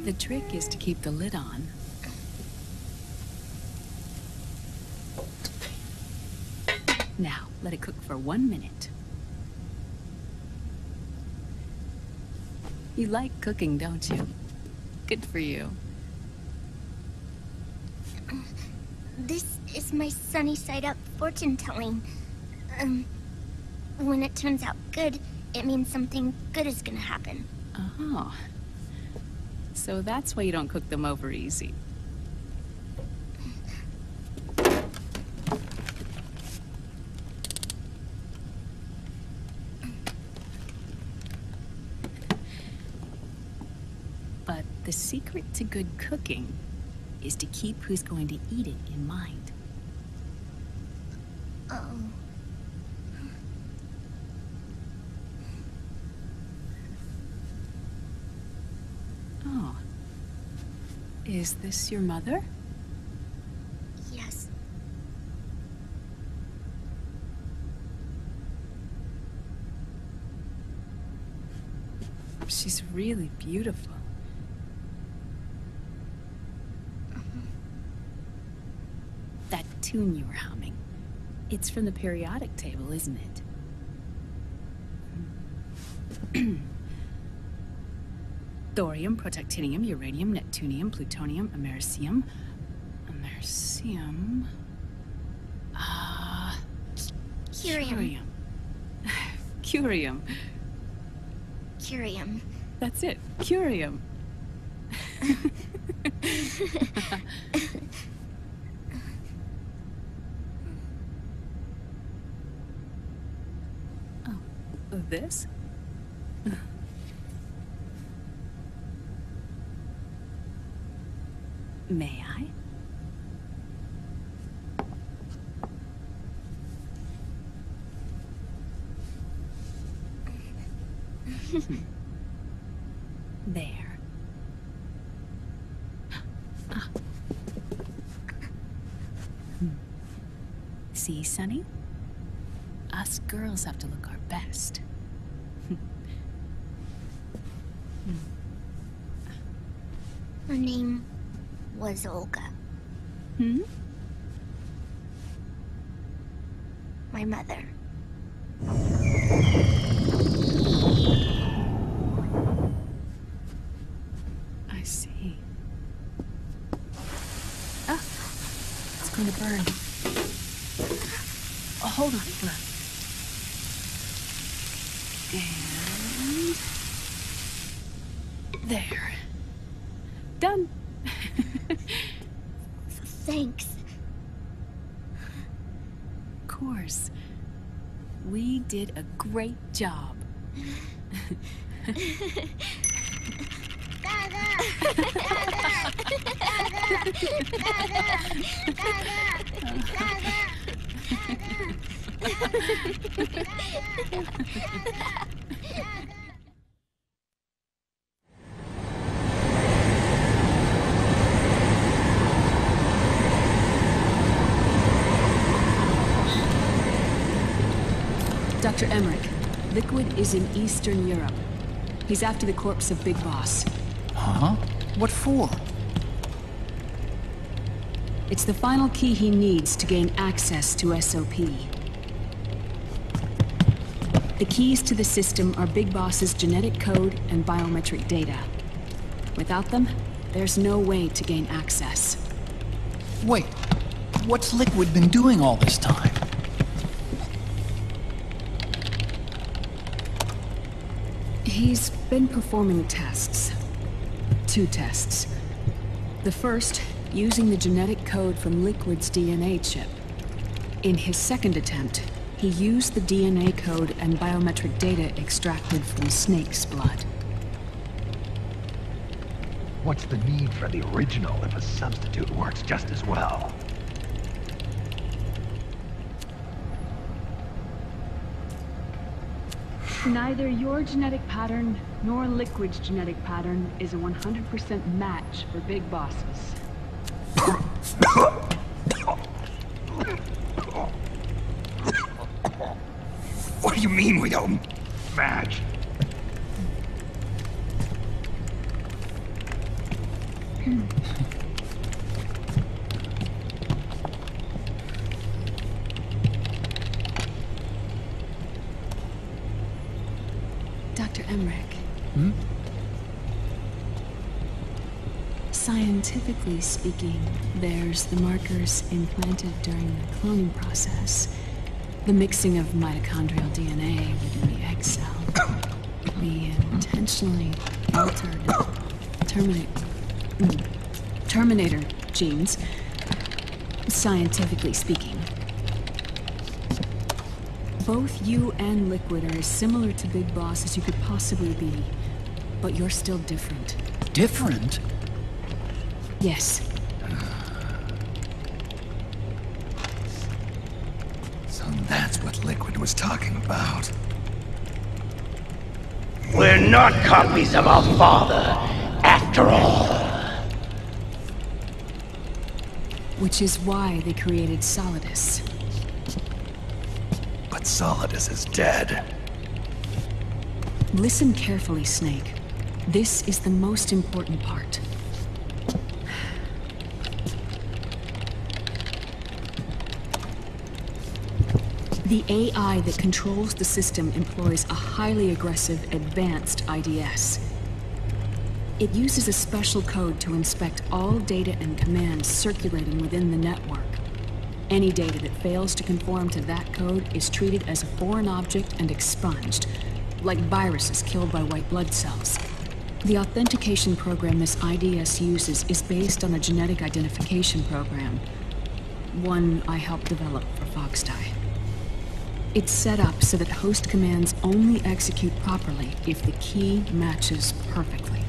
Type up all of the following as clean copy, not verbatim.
The trick is to keep the lid on. Now, let it cook for 1 minute. You like cooking, don't you? Good for you. This is my sunny side up fortune telling. When it turns out good, it means something good is gonna happen. Oh. So that's why you don't cook them over easy. But the secret to good cooking is to keep who's going to eat it in mind. Oh. Oh. Is this your mother? Yes. She's really beautiful. That tune you were humming, it's from the periodic table, isn't it? Thorium, protactinium, uranium, neptunium, plutonium, americium. Americium. Curium. Curium. Curium. That's it. Curium. Oh, this? May I? There. Ah. See, Sonny? Us girls have to look our best. Her name was Olga. Hmm? My mother. I see. Ah! It's going to burn. Oh, hold on, Fleur. And... there. Done. Thanks. Of course. We did a great job. Dr. Emmerich, Liquid is in Eastern Europe. He's after the corpse of Big Boss. Huh? What for? It's the final key he needs to gain access to SOP. The keys to the system are Big Boss's genetic code and biometric data. Without them, there's no way to gain access. Wait, what's Liquid been doing all this time? He's been performing tests. 2 tests. The first, using the genetic code from Liquid's DNA chip. In his second attempt, he used the DNA code and biometric data extracted from Snake's blood. What's the need for the original if a substitute works just as well? Neither your genetic pattern nor Liquid's genetic pattern is a 100% match for Big Bosses. What do you mean we don't match? Dr. Emmerich. Hmm? Scientifically speaking, there's the markers implanted during the cloning process, the mixing of mitochondrial DNA within the egg cell, the intentionally altered Terminator genes, scientifically speaking. Both you and Liquid are as similar to Big Boss as you could possibly be, but you're still different. Different? Yes. So that's what Liquid was talking about. We're not copies of our father, after all. Which is why they created Solidus. But Solidus is dead. Listen carefully, Snake. This is the most important part. The AI that controls the system employs a highly aggressive, advanced IDS. It uses a special code to inspect all data and commands circulating within the network. Any data that fails to conform to that code is treated as a foreign object and expunged, like viruses killed by white blood cells. The authentication program this IDS uses is based on a genetic identification program, one I helped develop for Foxdie. It's set up so that host commands only execute properly if the key matches perfectly.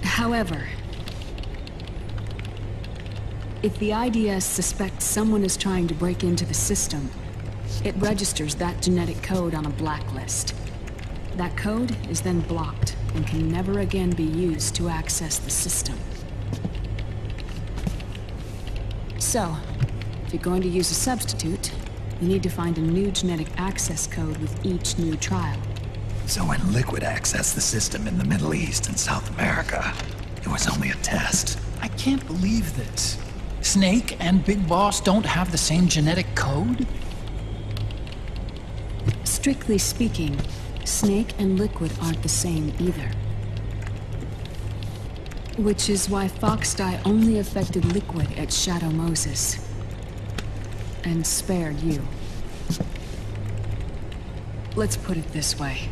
However, if the IDS suspects someone is trying to break into the system, it registers that genetic code on a blacklist. That code is then blocked and can never again be used to access the system. So, if you're going to use a substitute, you need to find a new genetic access code with each new trial. So when Liquid accessed the system in the Middle East and South America, it was only a test. I can't believe this. Snake and Big Boss don't have the same genetic code? Strictly speaking, Snake and Liquid aren't the same either. Which is why Foxdie only affected Liquid at Shadow Moses. And spared you. Let's put it this way.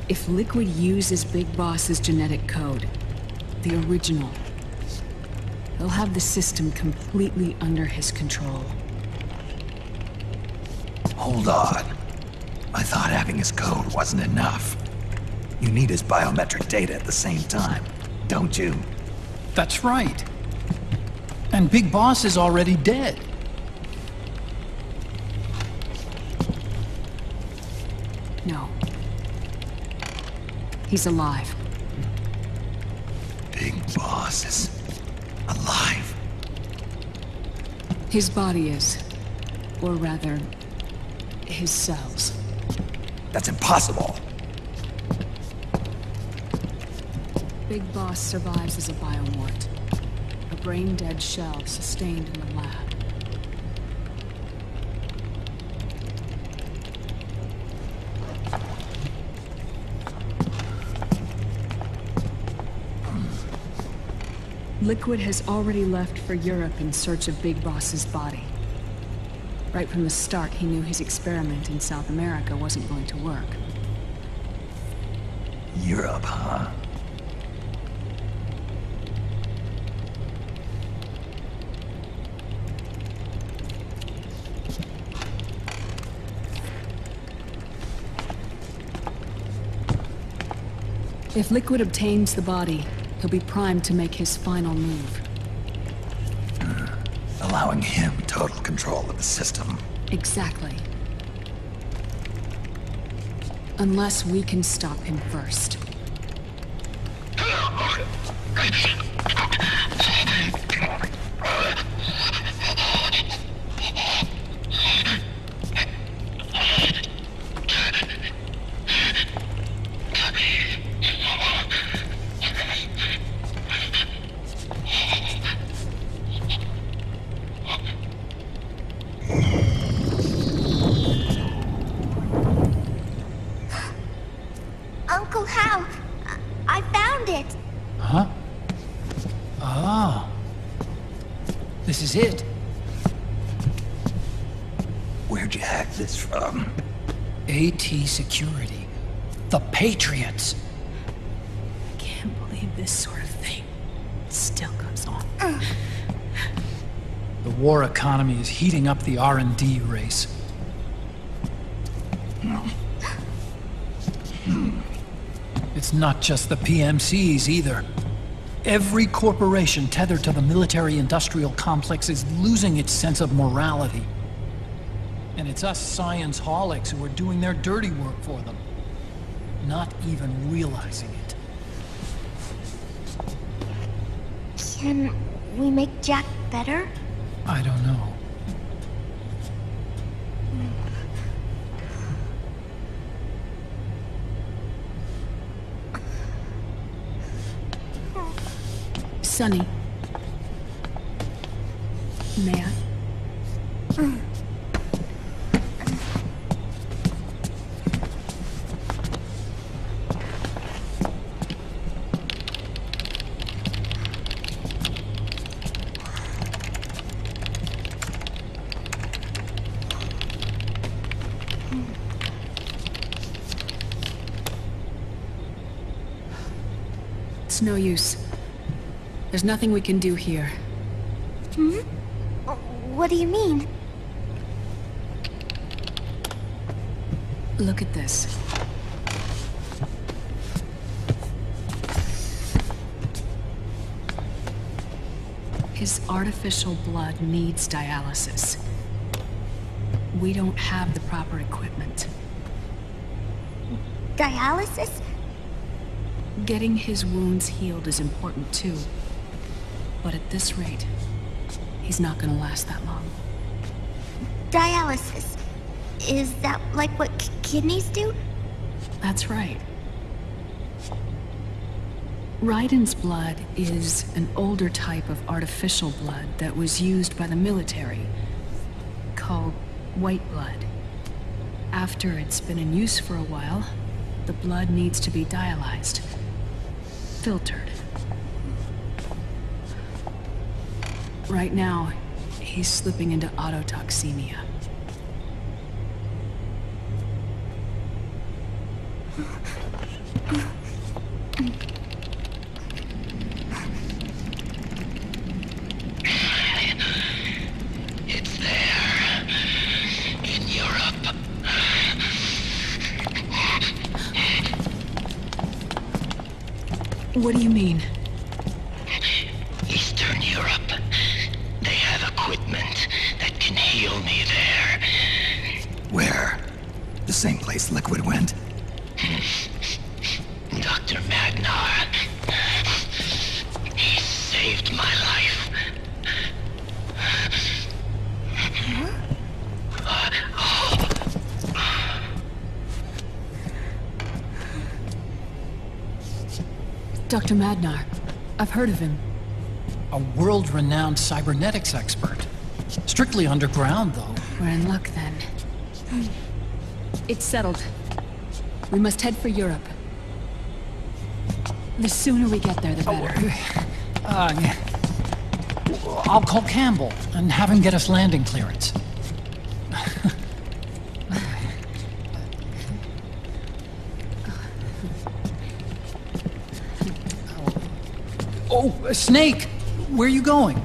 If Liquid uses Big Boss's genetic code, the original, he'll have the system completely under his control. Hold on. I thought having his code wasn't enough. You need his biometric data at the same time, don't you? That's right. And Big Boss is already dead. No. He's alive. Big Boss is alive. His body is. Or rather, his cells. That's impossible. Big Boss survives as a biomort. A brain-dead shell sustained in the lab. Liquid has already left for Europe in search of Big Boss's body. Right from the start, he knew his experiment in South America wasn't going to work. Europe, huh? If Liquid obtains the body, he'll be primed to make his final move. Allowing him total control of the system. Exactly. Unless we can stop him first. Where'd you hack this from? AT Security. The Patriots. I can't believe this sort of thing still goes on. The war economy is heating up the R&D race. It's not just the PMCs either. Every corporation tethered to the military-industrial complex is losing its sense of morality. And it's us science-holics who are doing their dirty work for them, not even realizing it. Can we make Jack better? I don't know. Sonny. May I? It's no use. There's nothing we can do here. Hmm? What do you mean? Look at this. His artificial blood needs dialysis. We don't have the proper equipment. Dialysis? Getting his wounds healed is important too. But at this rate, he's not gonna last that long. Dialysis. Is that like what kidneys do? That's right. Raiden's blood is an older type of artificial blood that was used by the military, called white blood. After it's been in use for a while, the blood needs to be dialyzed, filtered. Right now, he's slipping into autotoxemia. It's there. In Europe. What do you mean? Eastern Europe. They have equipment that can heal me there. Where? The same place Liquid went? Dr. Magnar. He saved my life. Dr. Madnar. I've heard of him. A world-renowned cybernetics expert. Strictly underground, though. We're in luck then. It's settled. We must head for Europe. The sooner we get there, the better. Yeah. I'll call Campbell and have him get us landing clearance. Oh, Snake! Where are you going?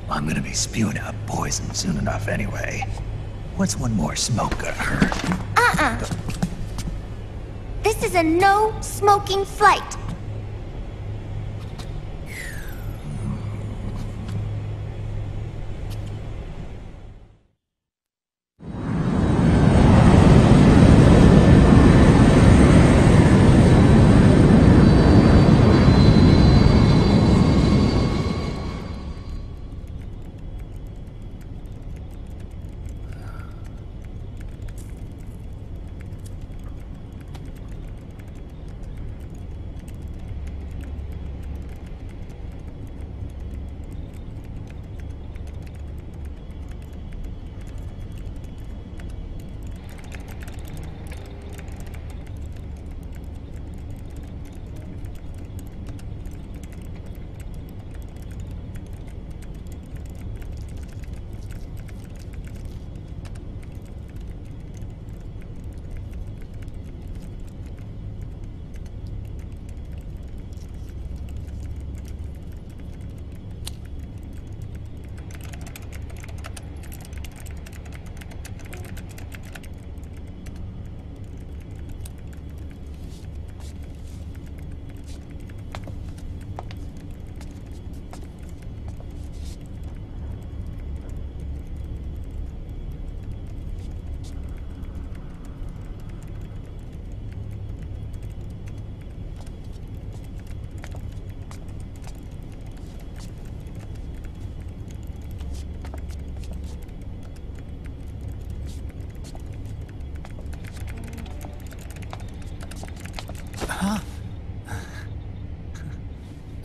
I'm gonna be spewing out poison soon enough anyway. What's one more smoke gonna hurt? This is a no smoking flight.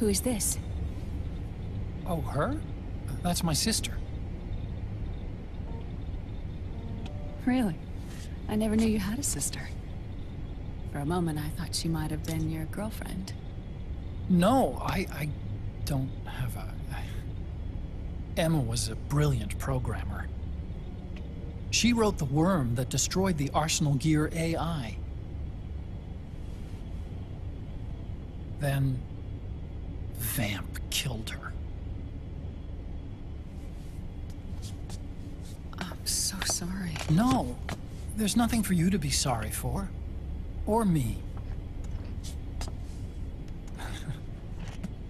Who is this? Oh, her? That's my sister. Really? I never knew you had a sister. For a moment, I thought she might have been your girlfriend. No, I don't have a... Emma was a brilliant programmer. She wrote the worm that destroyed the Arsenal Gear AI. Then... Vamp killed her. I'm so sorry. No, there's nothing for you to be sorry for. Or me.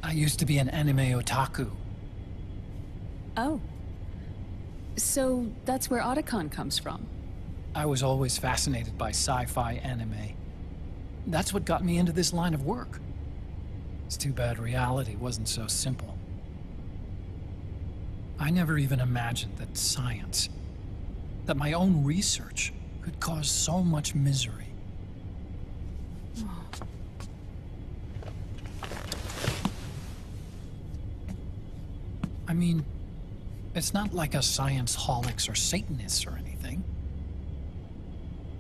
I used to be an anime otaku. Oh. So that's where Otacon comes from? I was always fascinated by sci-fi anime. That's what got me into this line of work. It's too bad reality wasn't so simple. I never even imagined that science, that my own research, could cause so much misery. I mean, it's not like us science-holics or Satanists or anything.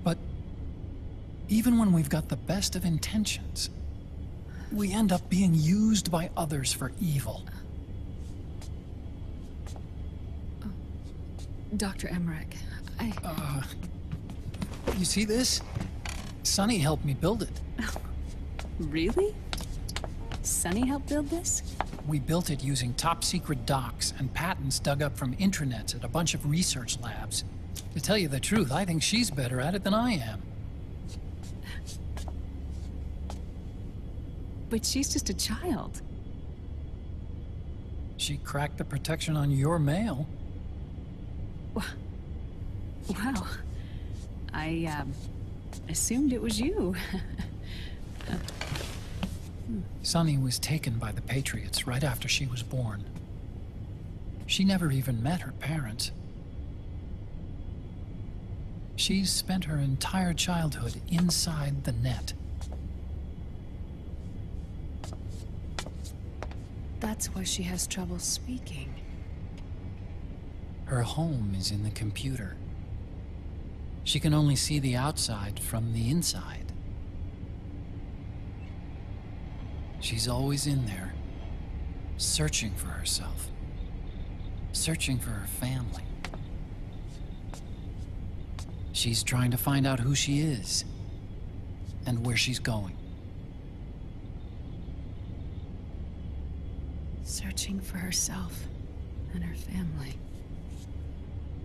But even when we've got the best of intentions, we end up being used by others for evil. Dr. Emmerich, You see this? Sonny helped me build it. Really? Sonny helped build this? We built it using top-secret docs and patents dug up from intranets at a bunch of research labs. To tell you the truth, I think she's better at it than I am. But she's just a child. She cracked the protection on your mail. Wow. I, assumed it was you. Sunny was taken by the Patriots right after she was born. She never even met her parents. She's spent her entire childhood inside the net. That's why she has trouble speaking. Her home is in the computer. She can only see the outside from the inside. She's always in there, searching for herself, searching for her family. She's trying to find out who she is and where she's going. Searching for herself and her family.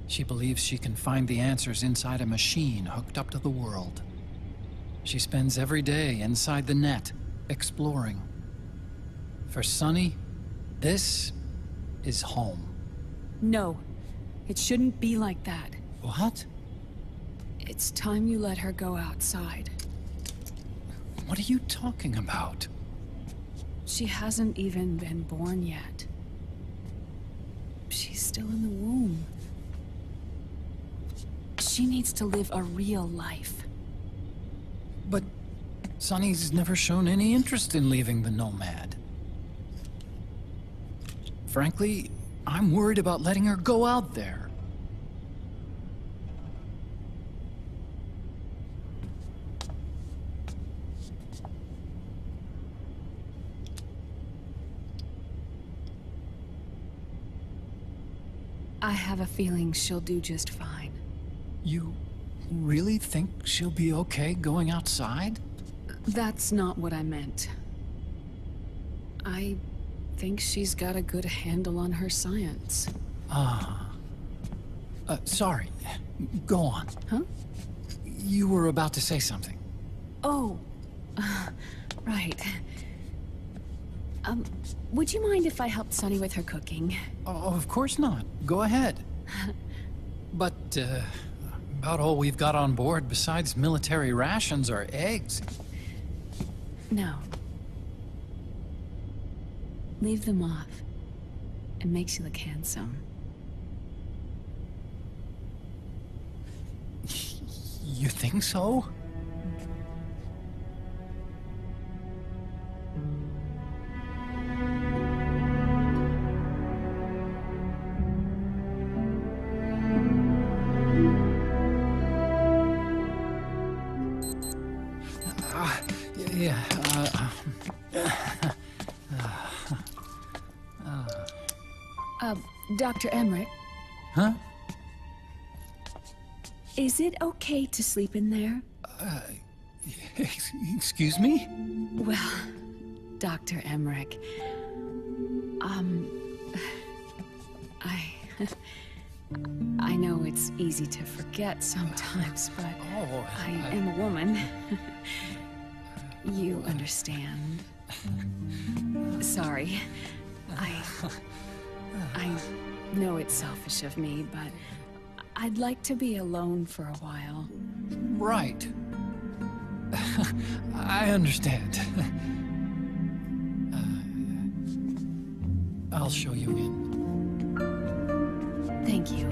She believes she can find the answers inside a machine hooked up to the world. She spends every day inside the net, exploring. For Sunny, this is home. No, it shouldn't be like that. What? It's time you let her go outside. What are you talking about? She hasn't even been born yet. She's still in the womb. She needs to live a real life. But Sunny's never shown any interest in leaving the Nomad. Frankly, I'm worried about letting her go out there. I have a feeling she'll do just fine. You really think she'll be okay going outside? That's not what I meant. I think she's got a good handle on her science. Sorry. Go on. Huh? You were about to say something. Oh, right. Would you mind if I helped Sunny with her cooking? Oh, of course not. Go ahead. But, about all we've got on board besides military rations are eggs. No. Leave them off. It makes you look handsome. You think so? Dr. Emmerich, Huh? is it okay to sleep in there? Excuse me? Well, Dr. Emmerich, I know it's easy to forget sometimes, but I am a woman. You understand. Sorry. I know it's selfish of me, but I'd like to be alone for a while. Right. I understand. I'll show you in. Thank you.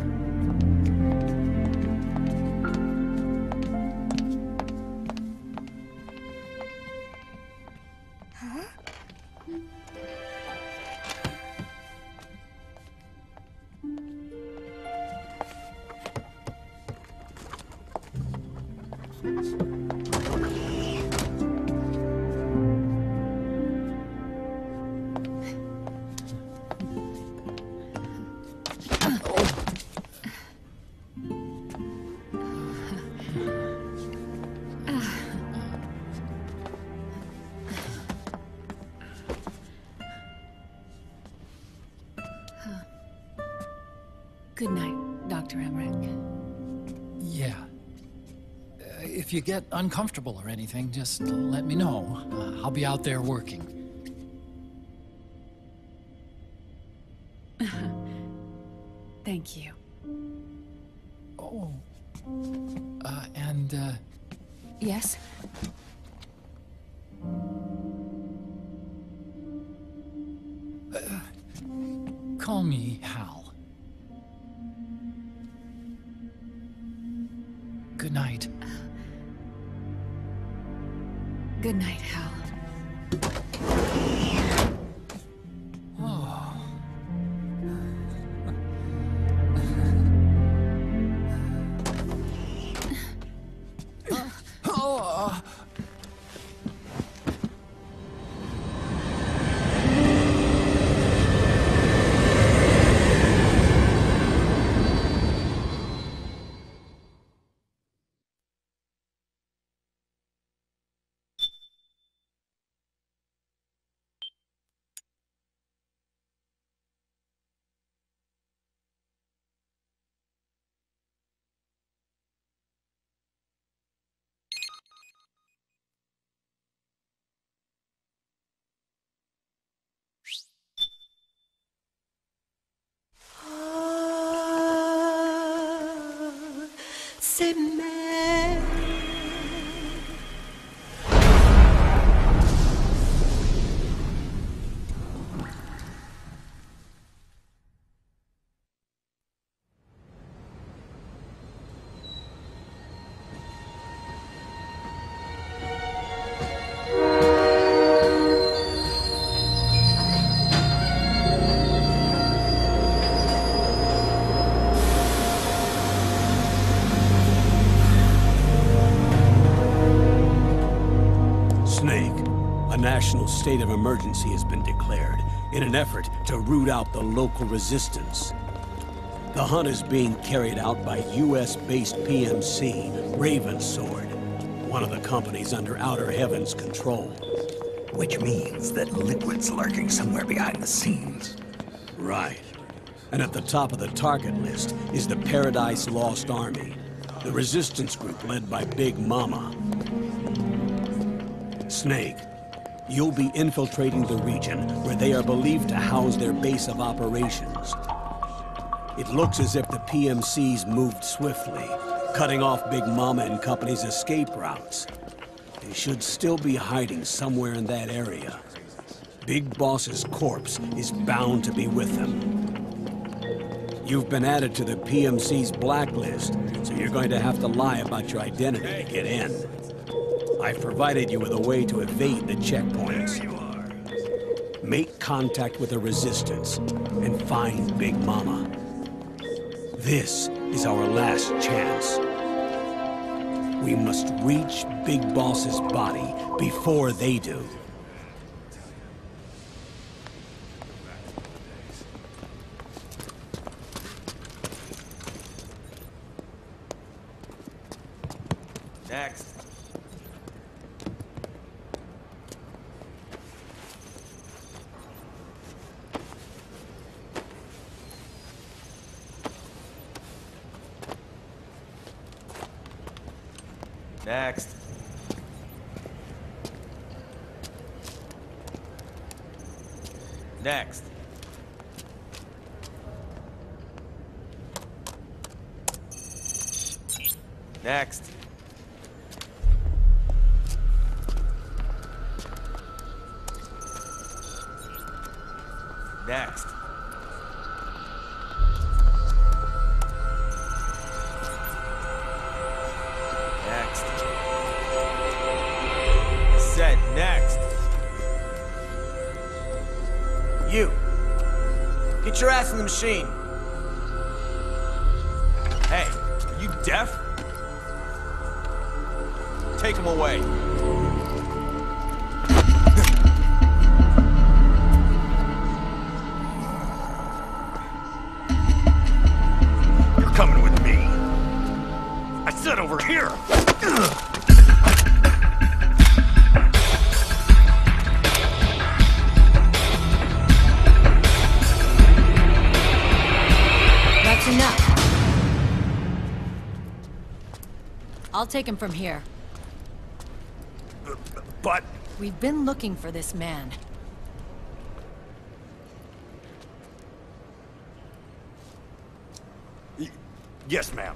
Good night, Dr. Emmerich. Yeah. If you get uncomfortable or anything, just let me know. I'll be out there working. Thank you. Oh. Yes? Call me Hal. Good night. Good night, Hal. C'est mère. A national state of emergency has been declared in an effort to root out the local resistance. The hunt is being carried out by US-based PMC, Ravensword, one of the companies under Outer Heaven's control. Which means that Liquid's lurking somewhere behind the scenes. Right. And at the top of the target list is the Paradise Lost Army, the resistance group led by Big Mama. Snake, you'll be infiltrating the region where they are believed to house their base of operations. It looks as if the PMCs moved swiftly, cutting off Big Mama and company's escape routes. They should still be hiding somewhere in that area. Big Boss's corpse is bound to be with them. You've been added to the PMC's blacklist, so you're going to have to lie about your identity to get in. I've provided you with a way to evade the checkpoints. Make contact with the Resistance and find Big Mama. This is our last chance. We must reach Big Boss's body before they do. Next. Next. Next. Next. Next. Next. Said next. You. Get your ass in the machine. Hey, are you deaf? Take him away. You're coming with me. I said over here. That's enough. I'll take him from here. But... We've been looking for this man. Yes, ma'am.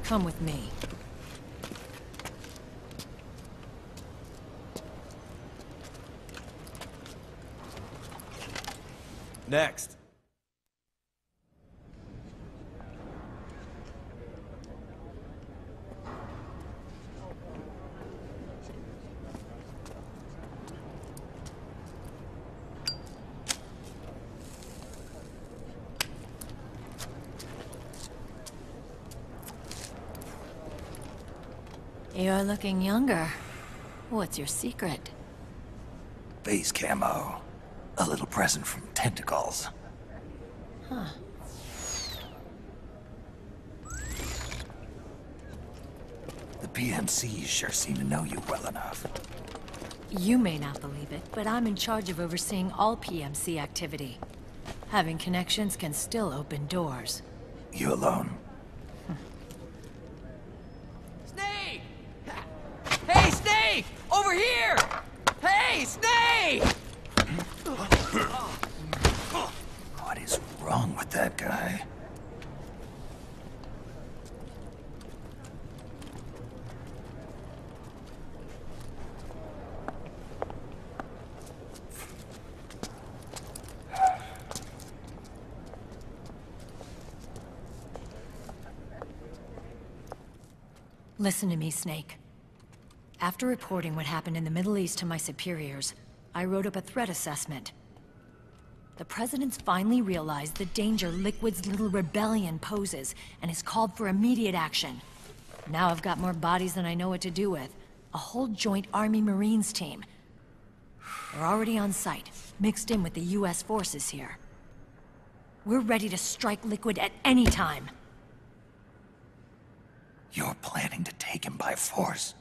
Come with me. Next. You're looking younger. What's your secret? Base camo. A little present from tentacles. Huh. The PMCs sure seem to know you well enough. You may not believe it, but I'm in charge of overseeing all PMC activity. Having connections can still open doors. You alone? Snake! Hey, Snake! Over here! Hey, Snake! What is wrong with that guy? Listen to me, Snake. After reporting what happened in the Middle East to my superiors, I wrote up a threat assessment. The President's finally realized the danger Liquid's little rebellion poses and has called for immediate action. Now I've got more bodies than I know what to do with. A whole joint Army-Marines team. We're already on site, mixed in with the US forces here. We're ready to strike Liquid at any time. You're planning to take him by force?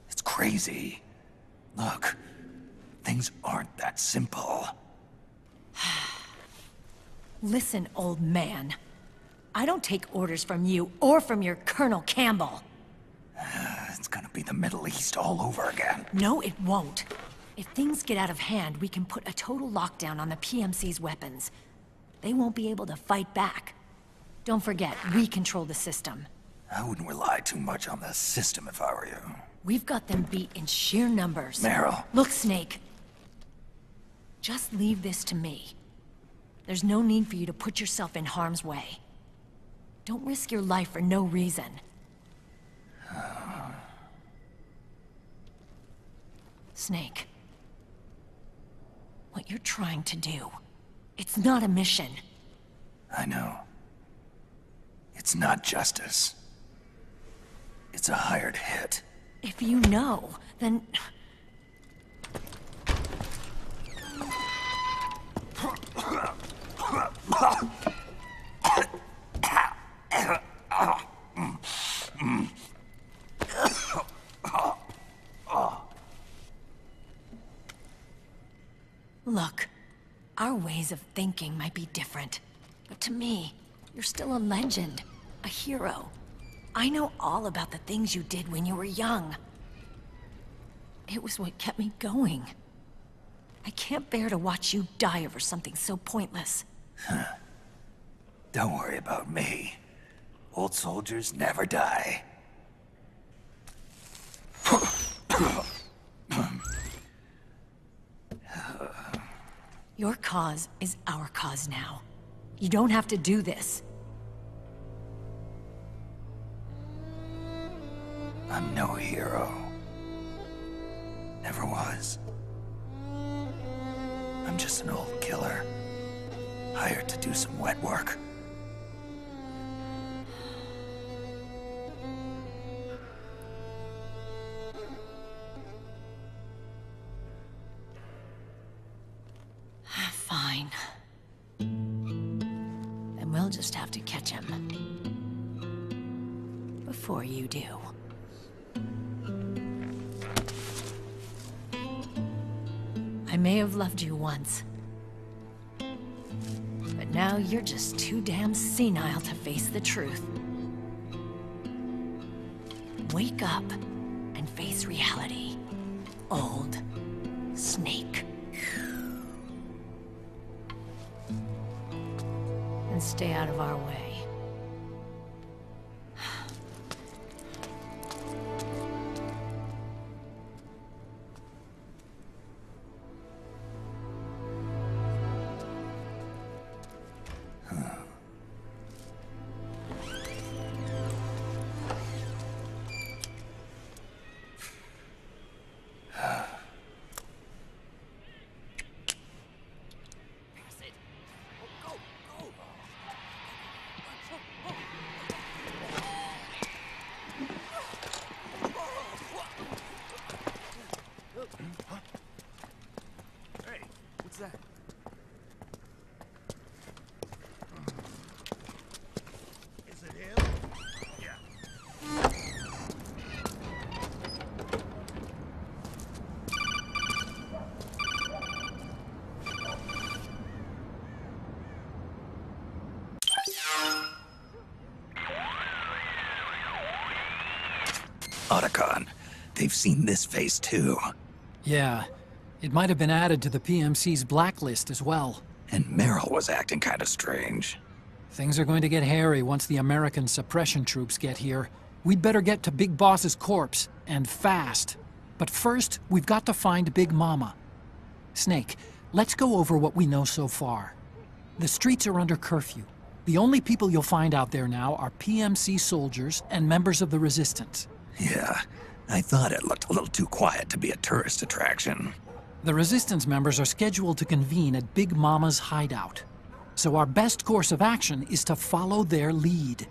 It's crazy. Look, things aren't that simple. Listen, old man. I don't take orders from you or from your Colonel Campbell. It's gonna be the Middle East all over again. No, it won't. If things get out of hand, we can put a total lockdown on the PMC's weapons. They won't be able to fight back. Don't forget, we control the system. I wouldn't rely too much on the system if I were you. We've got them beat in sheer numbers. Meryl. Look, Snake. Just leave this to me. There's no need for you to put yourself in harm's way. Don't risk your life for no reason. Snake. What you're trying to do, it's not a mission. I know. It's not justice. It's a hired hit. If you know, then... Our ways of thinking might be different, but to me, you're still a legend, a hero. I know all about the things you did when you were young. It was what kept me going. I can't bear to watch you die over something so pointless. Don't worry about me. Old soldiers never die. Your cause is our cause now. You don't have to do this. I'm no hero. Never was. I'm just an old killer, hired to do some wet work. Fine. Then we'll just have to catch him. Before you do. I may have loved you once. But now you're just too damn senile to face the truth. Wake up and face reality. Old Snake. And stay out of our way. Otacon, they've seen this face too. Yeah, it might have been added to the PMC's blacklist as well. And Meryl was acting kinda strange. Things are going to get hairy once the American suppression troops get here. We'd better get to Big Boss's corpse, and fast. But first, we've got to find Big Mama. Snake, let's go over what we know so far. The streets are under curfew. The only people you'll find out there now are PMC soldiers and members of the Resistance. Yeah, I thought it looked a little too quiet to be a tourist attraction. The Resistance members are scheduled to convene at Big Mama's hideout. So our best course of action is to follow their lead.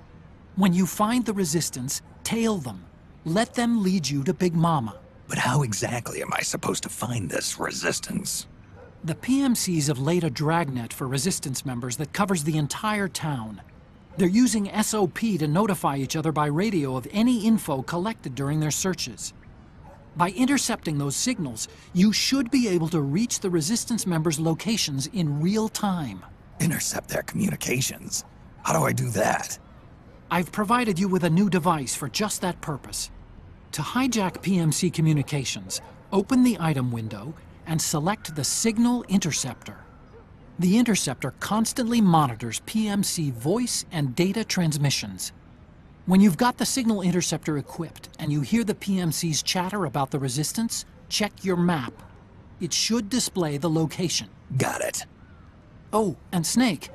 When you find the Resistance, tail them. Let them lead you to Big Mama. But how exactly am I supposed to find this Resistance? The PMCs have laid a dragnet for Resistance members that covers the entire town. They're using SOP to notify each other by radio of any info collected during their searches. By intercepting those signals, you should be able to reach the Resistance members' locations in real time. Intercept their communications? How do I do that? I've provided you with a new device for just that purpose. To hijack PMC communications, open the item window and select the Signal Interceptor. The interceptor constantly monitors PMC voice and data transmissions. When you've got the Signal Interceptor equipped and you hear the PMC's chatter about the Resistance, check your map. It should display the location. Got it. Oh, and Snake,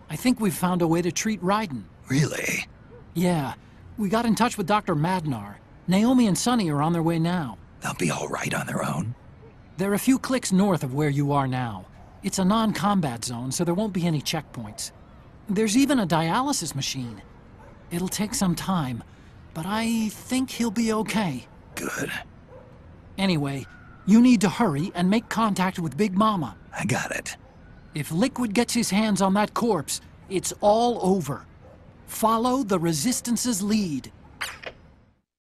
I think we've found a way to treat Raiden. Really? Yeah, we got in touch with Dr. Madnar. Naomi and Sonny are on their way now. They'll be all right on their own? They're a few clicks north of where you are now. It's a non-combat zone, so there won't be any checkpoints. There's even a dialysis machine. It'll take some time, but I think he'll be okay. Good. Anyway, you need to hurry and make contact with Big Mama. I got it. If Liquid gets his hands on that corpse, it's all over. Follow the Resistance's lead.